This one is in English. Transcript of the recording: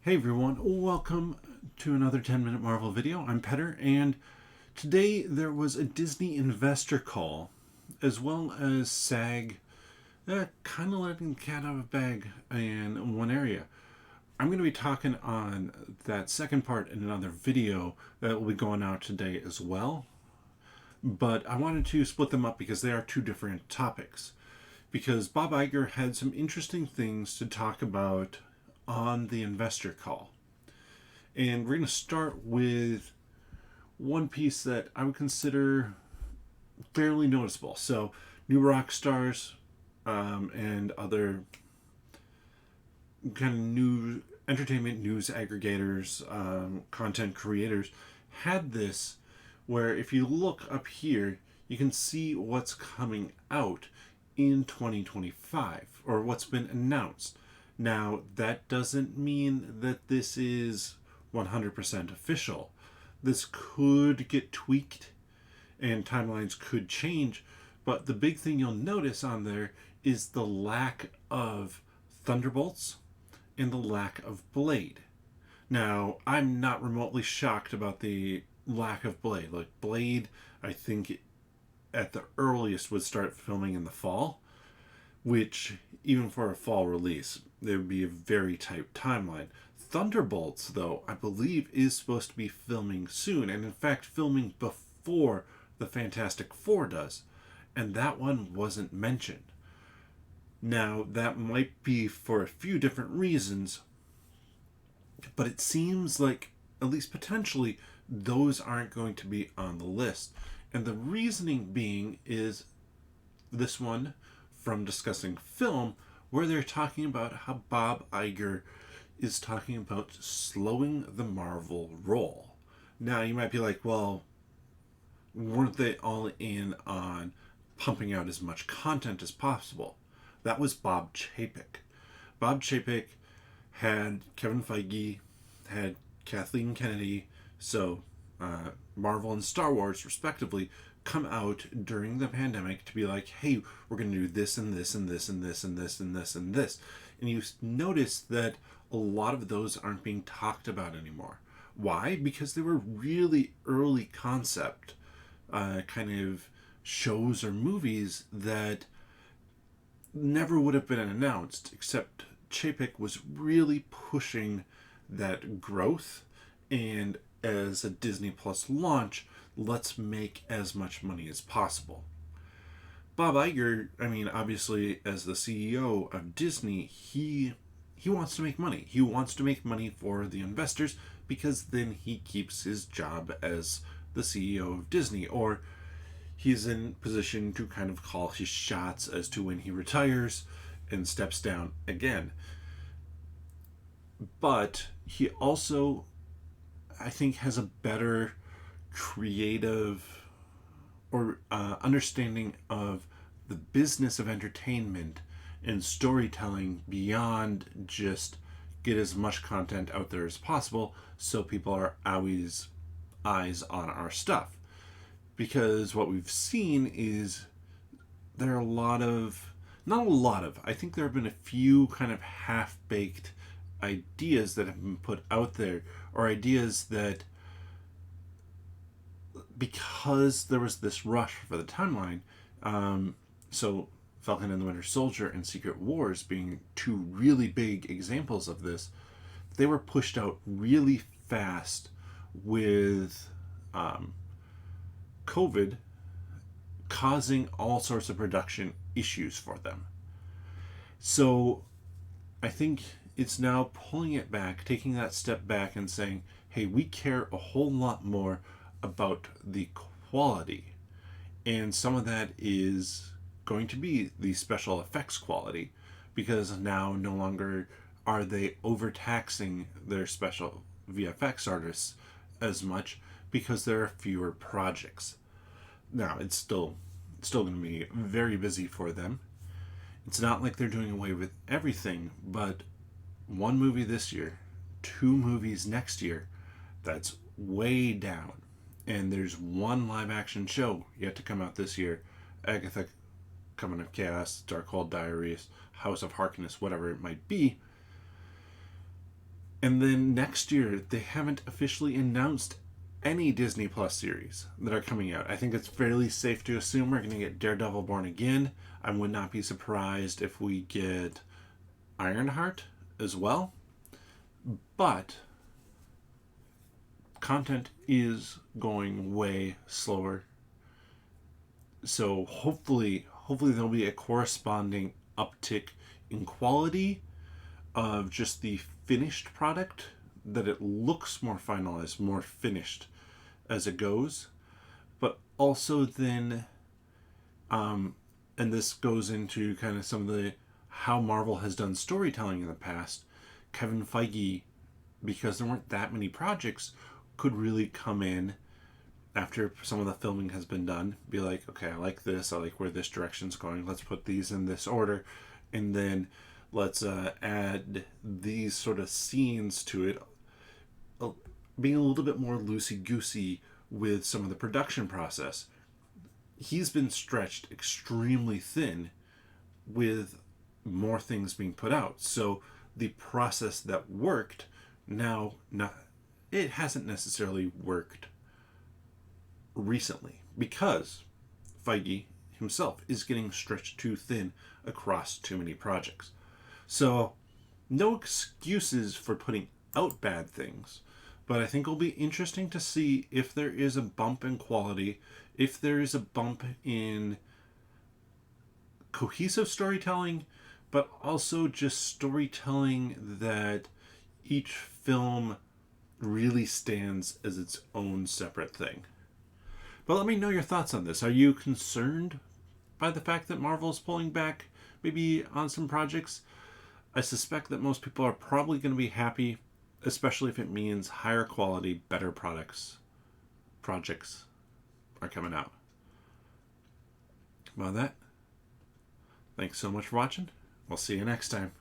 Hey everyone, welcome to another 10-minute Marvel video. I'm Petter, and today there was a Disney investor call, as well as SAG kind of letting the cat out of the bag in one area. I'm going to be talking on that second part in another video that will be going out today as well, but I wanted to split them up because they are two different topics. Because Bob Iger had some interesting things to talk about on the investor call. And we're going to start with one piece that I would consider fairly noticeable. So, new rock stars and other kind of new entertainment news aggregators, content creators had this where if you look up here, you can see what's coming out in 2025 or what's been announced. Now, that doesn't mean that this is 100% official. This could get tweaked and timelines could change, but the big thing you'll notice on there is the lack of Thunderbolts and the lack of Blade. Now, I'm not remotely shocked about the lack of Blade. Like, Blade, I think at the earliest would start filming in the fall, which, even for a fall release, there would be a very tight timeline. Thunderbolts, though, I believe is supposed to be filming soon, and in fact filming before the Fantastic Four does, and that one wasn't mentioned. Now, that might be for a few different reasons, but it seems like, at least potentially, those aren't going to be on the list. And the reasoning being is this one from discussing film, where they're talking about how Bob Iger is talking about slowing the Marvel roll. Now, you might be like, well, weren't they all in on pumping out as much content as possible? That was Bob Chapek. Bob Chapek had Kevin Feige, had Kathleen Kennedy, so Marvel and Star Wars, respectively, come out during the pandemic to be like, hey, we're going to do this and this and this and this and this and this and this. And you notice that a lot of those aren't being talked about anymore. Why? Because they were really early concept kind of shows or movies that never would have been announced, except Chapek was really pushing that growth, and as a Disney Plus launch, let's make as much money as possible. Bob Iger, I mean, obviously, as the CEO of Disney, he wants to make money. He wants to make money for the investors because then he keeps his job as the CEO of Disney, or he's in position to kind of call his shots as to when he retires and steps down again. But he also, I think, has a better creative or understanding of the business of entertainment and storytelling beyond just get as much content out there as possible so people are always eyes on our stuff. Because what we've seen is there are I think there have been a few kind of half-baked ideas that have been put out there, or ideas that, because there was this rush for the timeline, so Falcon and the Winter Soldier and Secret Wars being two really big examples of this, they were pushed out really fast with COVID causing all sorts of production issues for them. So I think it's now pulling it back, taking that step back and saying, hey, we care a whole lot more about the quality. And some of that is going to be the special effects quality, because now no longer are they overtaxing their special VFX artists as much because there are fewer projects. Now, it's still going to be very busy for them. It's not like they're doing away with everything, but one movie this year, 2 movies next year, that's way down. And there's one live action show yet to come out this year, Agatha Coming of Chaos, Darkhold Diaries, House of Harkness, whatever it might be. And then next year, they haven't officially announced any Disney Plus series that are coming out. I think it's fairly safe to assume we're going to get Daredevil Born Again. I would not be surprised if we get Ironheart as well. But content is going way slower. So hopefully there'll be a corresponding uptick in quality of just the finished product, that it looks more finalized, more finished as it goes. But also then, and this goes into kind of some of the how Marvel has done storytelling in the past. Kevin Feige, because there weren't that many projects, could really come in after some of the filming has been done, be like, okay, I like this, I like where this direction's going, let's put these in this order, and then let's add these sort of scenes to it, being a little bit more loosey goosey with some of the production process. He's been stretched extremely thin with more things being put out. So the process that worked now, not, it hasn't necessarily worked recently because Feige himself is getting stretched too thin across too many projects. So, no excuses for putting out bad things, but I think it'll be interesting to see if there is a bump in quality, if there is a bump in cohesive storytelling, but also just storytelling that each film really stands as its own separate thing. But let me know your thoughts on this. Are you concerned by the fact that Marvel is pulling back maybe on some projects? I suspect that most people are probably going to be happy, especially if it means higher quality, better projects are coming out. About that, thanks so much for watching. We'll see you next time.